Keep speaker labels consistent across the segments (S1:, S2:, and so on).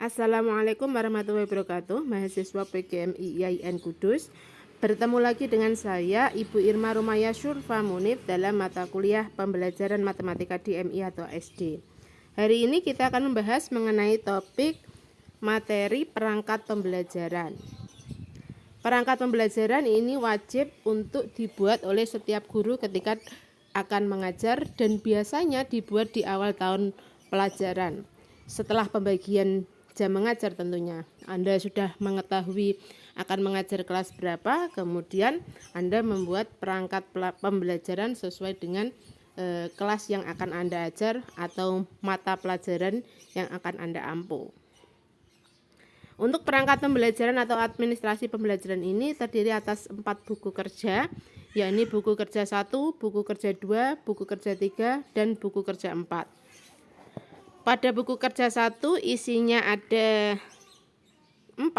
S1: Assalamualaikum warahmatullahi wabarakatuh, mahasiswa PGMI IAIN Kudus. Bertemu lagi dengan saya, Ibu Irma Rumaya Syurfa Munif dalam mata kuliah pembelajaran matematika di MI atau SD. Hari ini kita akan membahas mengenai topik materi perangkat pembelajaran. Perangkat pembelajaran ini wajib untuk dibuat oleh setiap guru ketika akan mengajar dan biasanya dibuat di awal tahun pelajaran. Setelah pembagian jam mengajar tentunya. Anda sudah mengetahui akan mengajar kelas berapa, kemudian Anda membuat perangkat pembelajaran sesuai dengan kelas yang akan Anda ajar atau mata pelajaran yang akan Anda ampu. Untuk perangkat pembelajaran atau administrasi pembelajaran ini terdiri atas 4 buku kerja, yakni buku kerja 1, buku kerja 2, buku kerja 3, dan buku kerja 4. Pada buku kerja 1 isinya ada 4.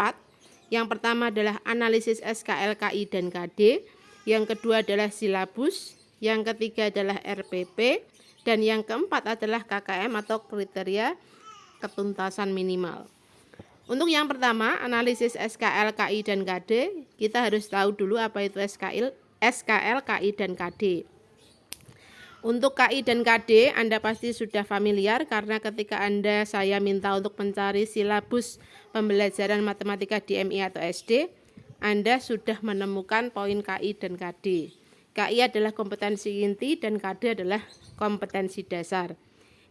S1: Yang pertama adalah analisis SKL, KI, dan KD. Yang kedua adalah silabus. Yang ketiga adalah RPP. Dan yang keempat adalah KKM atau kriteria ketuntasan minimal. Untuk yang pertama, analisis SKL, KI, dan KD, kita harus tahu dulu apa itu SKL, KI, dan KD. Untuk KI dan KD Anda pasti sudah familiar karena ketika saya minta untuk mencari silabus pembelajaran matematika di MI atau SD, Anda sudah menemukan poin KI dan KD. KI adalah kompetensi inti dan KD adalah kompetensi dasar.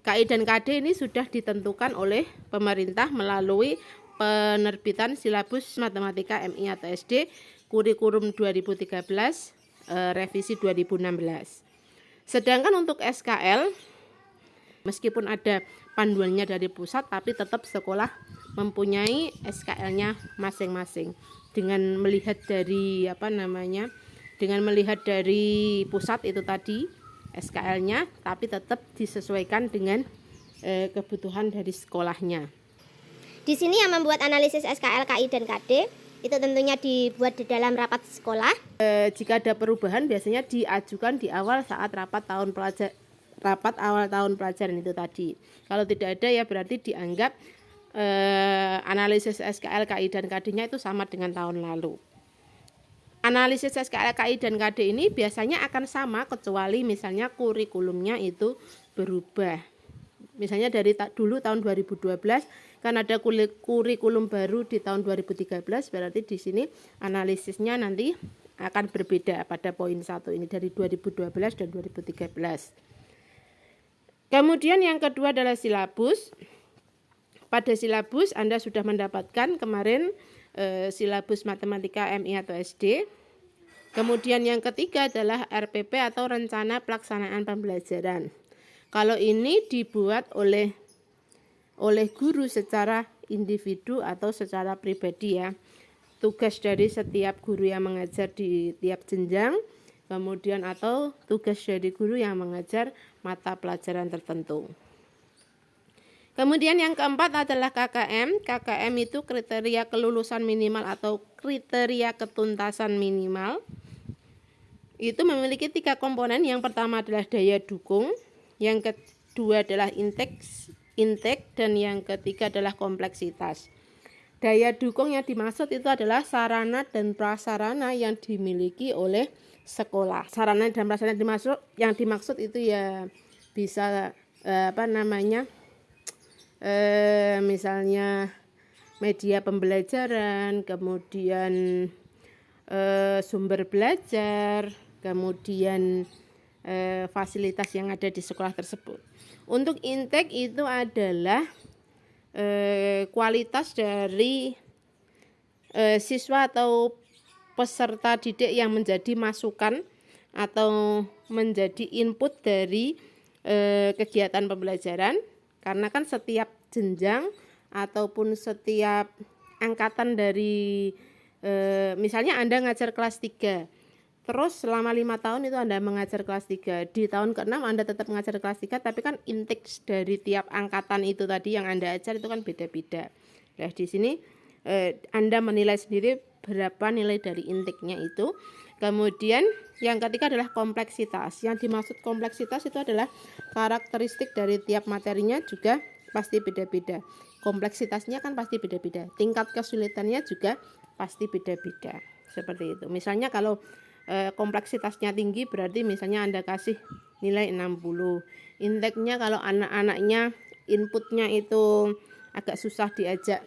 S1: KI dan KD ini sudah ditentukan oleh pemerintah melalui penerbitan silabus matematika MI atau SD kurikulum 2013 revisi 2016. Sedangkan untuk SKL, meskipun ada panduannya dari pusat, tapi tetap sekolah mempunyai SKL-nya masing-masing. Dengan melihat dari pusat itu tadi SKL-nya, tapi tetap disesuaikan dengan kebutuhan dari sekolahnya.
S2: Di sini yang membuat analisis SKL, KI, dan KD itu tentunya dibuat di dalam rapat sekolah.
S1: Jika ada perubahan biasanya diajukan di awal saat rapat awal tahun pelajaran itu tadi. Kalau tidak ada ya berarti dianggap analisis SKL, KI, dan KD-nya itu sama dengan tahun lalu. Analisis SKL, KI, dan KD ini biasanya akan sama kecuali misalnya kurikulumnya itu berubah. Misalnya dari dulu tahun 2012 kan ada kurikulum baru di tahun 2013, berarti di sini analisisnya nanti akan berbeda pada poin 1 ini dari 2012 dan 2013. Kemudian yang kedua adalah silabus. Pada silabus Anda sudah mendapatkan kemarin silabus matematika MI atau SD. Kemudian yang ketiga adalah RPP atau rencana pelaksanaan pembelajaran. Kalau ini dibuat oleh guru secara individu atau secara pribadi ya. Tugas dari setiap guru yang mengajar di tiap jenjang, kemudian atau tugas dari guru yang mengajar mata pelajaran tertentu. Kemudian yang keempat adalah KKM. KKM itu kriteria kelulusan minimal atau kriteria ketuntasan minimal. Itu memiliki 3 komponen. Yang pertama adalah daya dukung, yang kedua adalah intake, dan yang ketiga adalah kompleksitas. Daya dukung yang dimaksud itu adalah sarana dan prasarana yang dimiliki oleh sekolah. Sarana dan prasarana yang dimaksud itu ya bisa misalnya media pembelajaran, kemudian sumber belajar, kemudian fasilitas yang ada di sekolah tersebut. Untuk intake itu adalah kualitas dari siswa atau peserta didik yang menjadi masukan atau menjadi input dari kegiatan pembelajaran, karena kan setiap jenjang ataupun setiap angkatan dari misalnya Anda ngajar kelas 3, terus selama 5 tahun itu Anda mengajar kelas 3. Di tahun ke-6 Anda tetap mengajar kelas 3, tapi kan intake dari tiap angkatan itu tadi yang Anda ajar itu kan beda-beda. Nah, di sini Anda menilai sendiri berapa nilai dari intake-nya itu. Kemudian yang ketiga adalah kompleksitas. Yang dimaksud kompleksitas itu adalah karakteristik dari tiap materinya juga pasti beda-beda. Kompleksitasnya kan pasti beda-beda. Tingkat kesulitannya juga pasti beda-beda. Seperti itu. Misalnya kalau kompleksitasnya tinggi berarti misalnya Anda kasih nilai 60. Inteknya kalau anak-anaknya inputnya itu agak susah diajak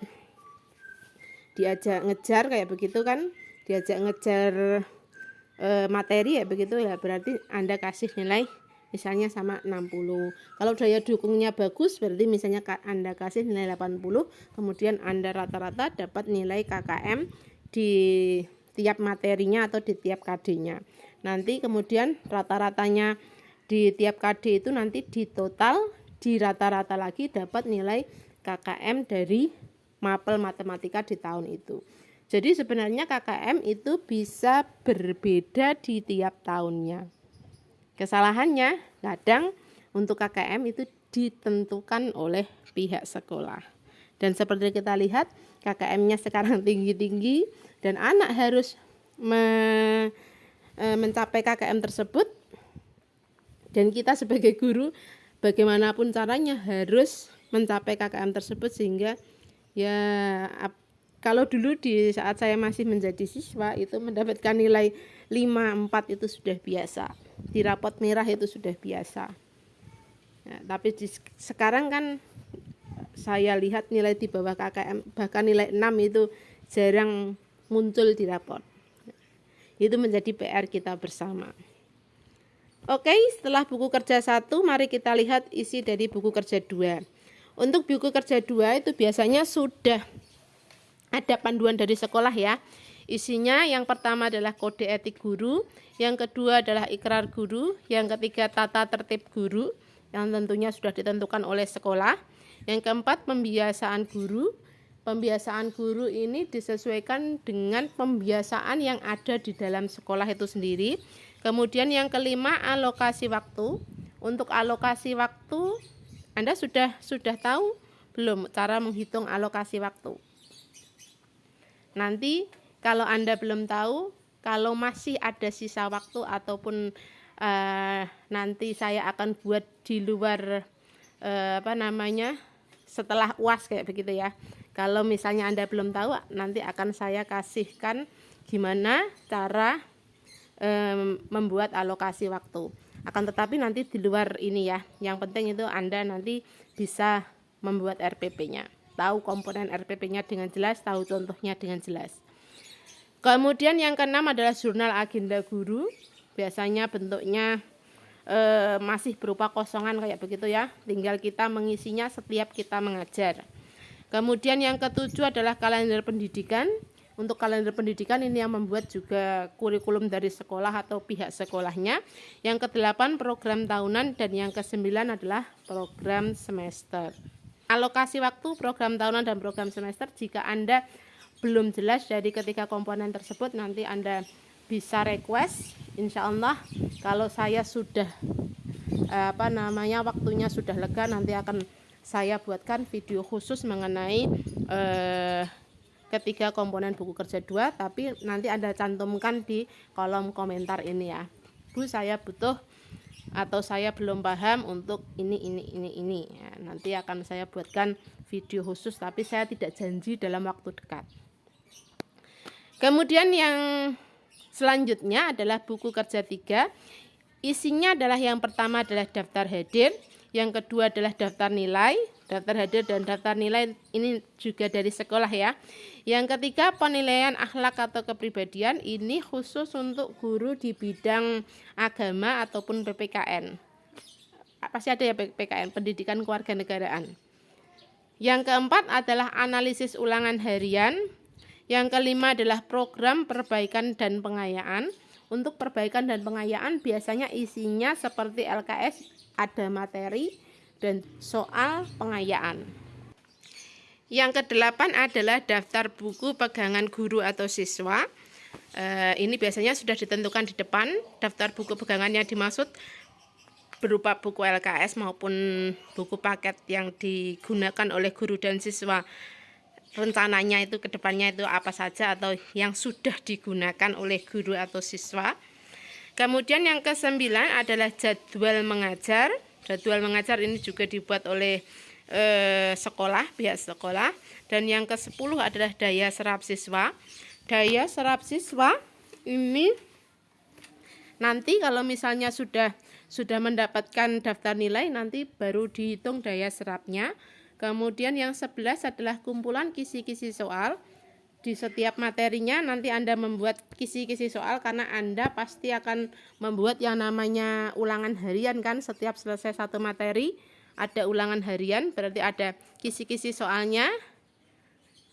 S1: ngejar kayak begitu kan, diajak ngejar materi ya begitu ya, berarti Anda kasih nilai misalnya sama 60. Kalau daya dukungnya bagus berarti misalnya Anda kasih nilai 80, kemudian Anda rata-rata dapat nilai KKM di tiap materinya atau di tiap KD-nya. Nanti kemudian rata-ratanya di tiap KD itu nanti di total, di rata-rata lagi dapat nilai KKM dari mapel matematika di tahun itu. Jadi sebenarnya KKM itu bisa berbeda di tiap tahunnya. Kesalahannya kadang untuk KKM itu ditentukan oleh pihak sekolah. Dan seperti kita lihat KKM-nya sekarang tinggi-tinggi dan anak harus mencapai KKM tersebut, dan kita sebagai guru bagaimanapun caranya harus mencapai KKM tersebut, sehingga ya kalau dulu di saat saya masih menjadi siswa itu mendapatkan nilai 5, 4 itu sudah biasa, di rapot merah itu sudah biasa. Nah, tapi sekarang kan saya lihat nilai di bawah KKM, bahkan nilai 6 itu jarang muncul di raport. Itu menjadi PR kita bersama. Oke, setelah buku kerja 1, mari kita lihat isi dari buku kerja 2. Untuk buku kerja 2 itu biasanya sudah ada panduan dari sekolah ya. Isinya yang pertama adalah kode etik guru, yang kedua adalah ikrar guru, yang ketiga tata tertib guru, yang tentunya sudah ditentukan oleh sekolah. Yang keempat pembiasaan guru. Pembiasaan guru ini disesuaikan dengan pembiasaan yang ada di dalam sekolah itu sendiri. Kemudian yang kelima alokasi waktu. Untuk alokasi waktu Anda sudah tahu belum cara menghitung alokasi waktu? Nanti kalau Anda belum tahu, kalau masih ada sisa waktu ataupun nanti saya akan buat di luar setelah UAS kayak begitu ya. Kalau misalnya Anda belum tahu, nanti akan saya kasihkan gimana cara membuat alokasi waktu. Akan tetapi nanti di luar ini ya. Yang penting itu Anda nanti bisa membuat RPP-nya. Tahu komponen RPP-nya dengan jelas, tahu contohnya dengan jelas. Kemudian yang keenam adalah jurnal agenda guru. Biasanya bentuknya masih berupa kosongan kayak begitu ya. Tinggal kita mengisinya setiap kita mengajar. Kemudian yang ketujuh adalah kalender pendidikan. Untuk kalender pendidikan ini yang membuat juga kurikulum dari sekolah atau pihak sekolahnya. Yang kedelapan program tahunan, dan yang kesembilan adalah program semester. Alokasi waktu program tahunan dan program semester, jika Anda belum jelas dari ketiga komponen tersebut, nanti Anda bisa request. Insya Allah kalau saya sudah waktunya sudah lega, nanti akan saya buatkan video khusus mengenai ketiga komponen buku kerja 2, tapi nanti Anda cantumkan di kolom komentar ini ya. Bu, saya butuh atau saya belum paham untuk ini. Ya, nanti akan saya buatkan video khusus, tapi saya tidak janji dalam waktu dekat. Kemudian yang selanjutnya adalah buku kerja 3. Isinya adalah yang pertama adalah daftar hadir, yang kedua adalah daftar nilai. Daftar hadir dan daftar nilai ini juga dari sekolah ya. Yang ketiga penilaian akhlak atau kepribadian, ini khusus untuk guru di bidang agama ataupun PPKN. Pasti ada ya PPKN, pendidikan kewarganegaraan. Yang keempat adalah analisis ulangan harian. Yang kelima adalah program perbaikan dan pengayaan. Untuk perbaikan dan pengayaan biasanya isinya seperti LKS, ada materi dan soal pengayaan. Yang kedelapan adalah daftar buku pegangan guru atau siswa. Ini biasanya sudah ditentukan di depan. Daftar buku pegangannya dimaksud berupa buku LKS maupun buku paket yang digunakan oleh guru dan siswa. Rencananya itu ke depannya itu apa saja atau yang sudah digunakan oleh guru atau siswa. Kemudian yang ke-9 adalah jadwal mengajar. Jadwal mengajar ini juga dibuat oleh sekolah, pihak sekolah. Dan yang ke-10 adalah daya serap siswa. Daya serap siswa ini nanti kalau misalnya sudah mendapatkan daftar nilai, nanti baru dihitung daya serapnya. Kemudian yang 11 adalah kumpulan kisi-kisi soal. Di setiap materinya nanti Anda membuat kisi-kisi soal, karena Anda pasti akan membuat yang namanya ulangan harian kan. Setiap selesai satu materi ada ulangan harian, berarti ada kisi-kisi soalnya,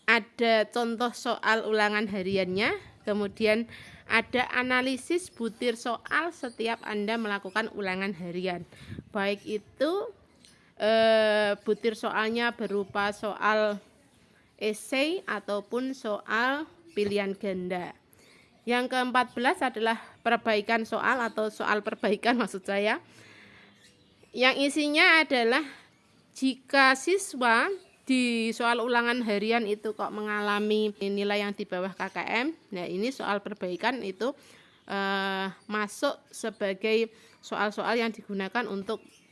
S1: ada contoh soal ulangan hariannya, kemudian ada analisis butir soal setiap Anda melakukan ulangan harian. Baik itu butir soalnya berupa soal esai ataupun soal pilihan ganda. Yang ke-14 adalah perbaikan soal atau soal perbaikan maksud saya. Yang isinya adalah jika siswa di soal ulangan harian itu kok mengalami nilai yang di bawah KKM, nah ini soal perbaikan itu masuk sebagai soal-soal yang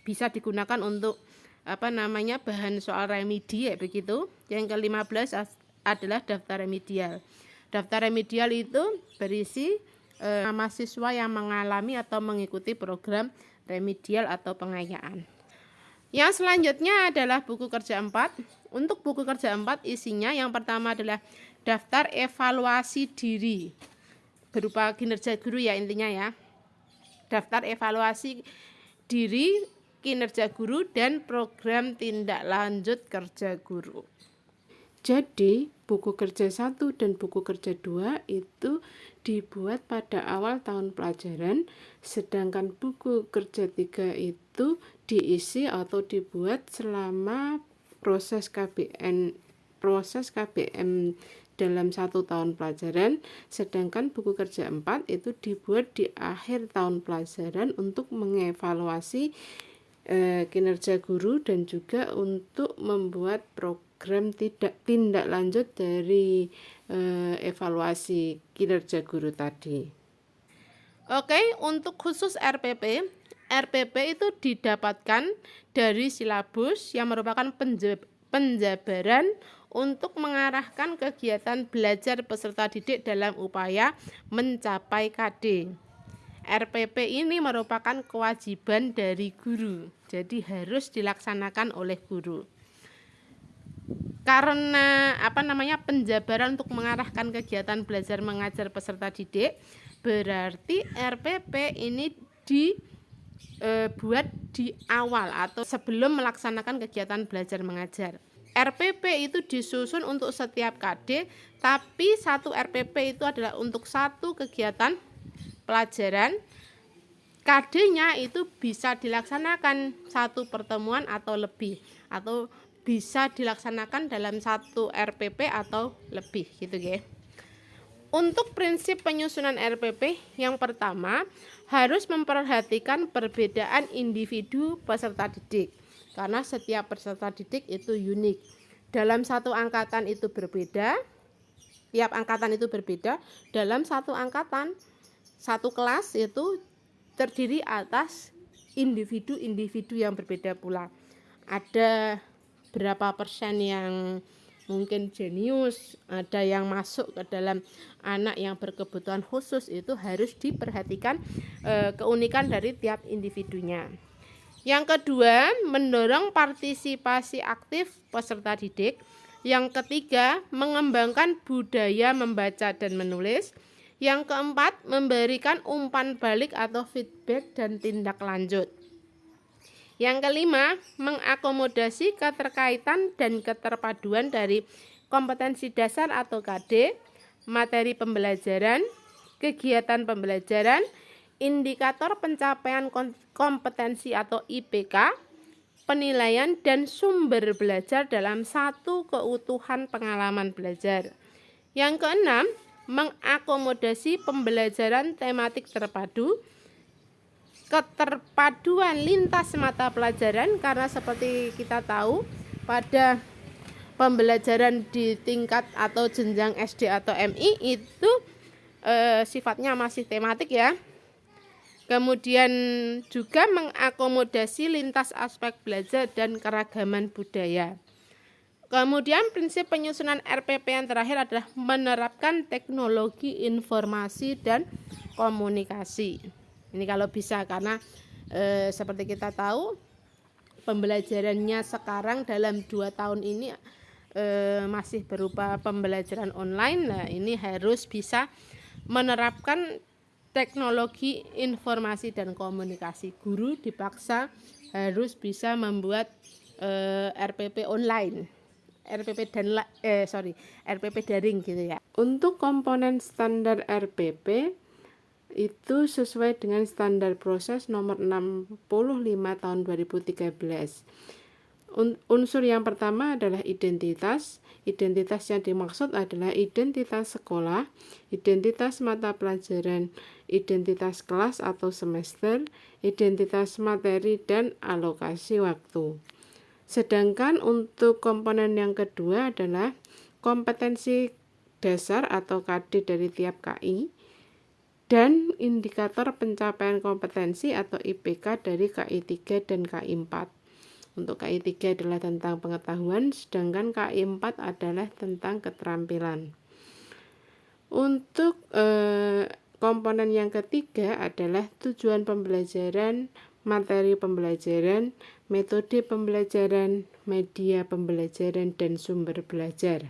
S1: bisa digunakan untuk bahan soal remedi ya begitu. Yang ke-15 adalah daftar remedial. Daftar remedial itu berisi nama siswa yang mengalami atau mengikuti program remedial atau pengayaan. Yang selanjutnya adalah buku kerja 4. Untuk buku kerja 4 isinya yang pertama adalah daftar evaluasi diri berupa kinerja guru ya intinya ya. Daftar evaluasi diri, kinerja guru, dan program tindak lanjut kerja guru. Jadi buku kerja 1 dan buku kerja 2 itu dibuat pada awal tahun pelajaran, sedangkan buku kerja 3 itu diisi atau dibuat selama proses KBM dalam 1 tahun pelajaran, sedangkan buku kerja 4 itu dibuat di akhir tahun pelajaran untuk mengevaluasi kinerja guru dan juga untuk membuat program tindak lanjut dari evaluasi kinerja guru tadi. Oke, untuk khusus RPP itu didapatkan dari silabus yang merupakan penjabaran untuk mengarahkan kegiatan belajar peserta didik dalam upaya mencapai KD. RPP ini merupakan kewajiban dari guru, jadi harus dilaksanakan oleh guru. Karena penjabaran untuk mengarahkan kegiatan belajar mengajar peserta didik, berarti RPP ini dibuat di awal atau sebelum melaksanakan kegiatan belajar mengajar. RPP itu disusun untuk setiap KD, tapi satu RPP itu adalah untuk satu kegiatan pelajaran. KD-nya itu bisa dilaksanakan satu pertemuan atau lebih, atau bisa dilaksanakan dalam satu RPP atau lebih gitu ya. Untuk prinsip penyusunan RPP, yang pertama harus memperhatikan perbedaan individu peserta didik, karena setiap peserta didik itu unik. Dalam satu angkatan itu berbeda, tiap angkatan itu berbeda. Dalam satu angkatan, satu kelas itu terdiri atas individu-individu yang berbeda pula. Ada berapa persen yang mungkin jenius, ada yang masuk ke dalam anak yang berkebutuhan khusus, itu harus diperhatikan keunikan dari tiap individunya. Yang kedua, mendorong partisipasi aktif peserta didik. Yang ketiga, mengembangkan budaya membaca dan menulis. Yang keempat, memberikan umpan balik atau feedback dan tindak lanjut. Yang kelima, mengakomodasi keterkaitan dan keterpaduan dari kompetensi dasar atau KD, materi pembelajaran, kegiatan pembelajaran, indikator pencapaian kompetensi atau IPK, penilaian, dan sumber belajar dalam satu keutuhan pengalaman belajar. Yang keenam, mengakomodasi pembelajaran tematik terpadu, keterpaduan lintas mata pelajaran, karena seperti kita tahu pada pembelajaran di tingkat atau jenjang SD atau MI itu sifatnya masih tematik ya. Kemudian juga mengakomodasi lintas aspek belajar dan keragaman budaya. Kemudian prinsip penyusunan RPP yang terakhir adalah menerapkan teknologi informasi dan komunikasi. Ini kalau bisa, karena seperti kita tahu pembelajarannya sekarang dalam 2 tahun ini masih berupa pembelajaran online. Nah, ini harus bisa menerapkan teknologi informasi dan komunikasi. Guru dipaksa harus bisa membuat RPP online, RPP daring gitu ya. Untuk komponen standar RPP itu sesuai dengan standar proses nomor 65 tahun 2013. Unsur yang pertama adalah identitas. Identitas yang dimaksud adalah identitas sekolah, identitas mata pelajaran, identitas kelas atau semester, identitas materi, dan alokasi waktu. Sedangkan untuk komponen yang kedua adalah kompetensi dasar atau KD dari tiap KI dan indikator pencapaian kompetensi atau IPK dari KI 3 dan KI 4. Untuk KI 3 adalah tentang pengetahuan, sedangkan KI 4 adalah tentang keterampilan. Untuk komponen yang ketiga adalah tujuan pembelajaran, materi pembelajaran, metode pembelajaran, media pembelajaran, dan sumber belajar.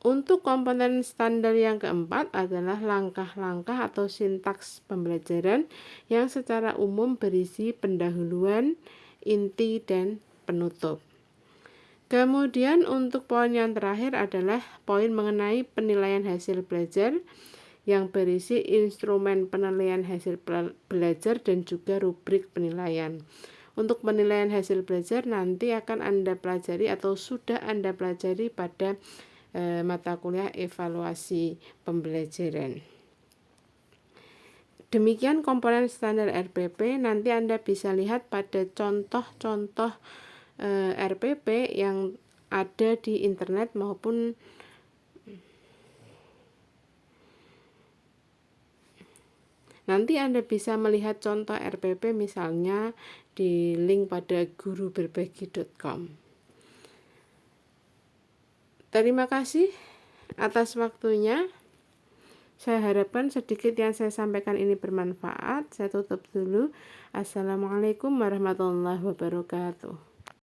S1: Untuk komponen standar yang keempat adalah langkah-langkah atau sintaks pembelajaran yang secara umum berisi pendahuluan, inti, dan penutup. Kemudian untuk poin yang terakhir adalah poin mengenai penilaian hasil belajar yang berisi instrumen penilaian hasil belajar dan juga rubrik penilaian. Untuk penilaian hasil belajar nanti akan Anda pelajari atau sudah Anda pelajari pada mata kuliah evaluasi pembelajaran. Demikian komponen standar RPP. Nanti Anda bisa lihat pada contoh-contoh RPP yang ada di internet maupun nanti Anda bisa melihat contoh RPP misalnya di link pada guruberbagi.com. Terima kasih atas waktunya. Saya harapkan sedikit yang saya sampaikan ini bermanfaat. Saya tutup dulu. Assalamualaikum warahmatullahi wabarakatuh.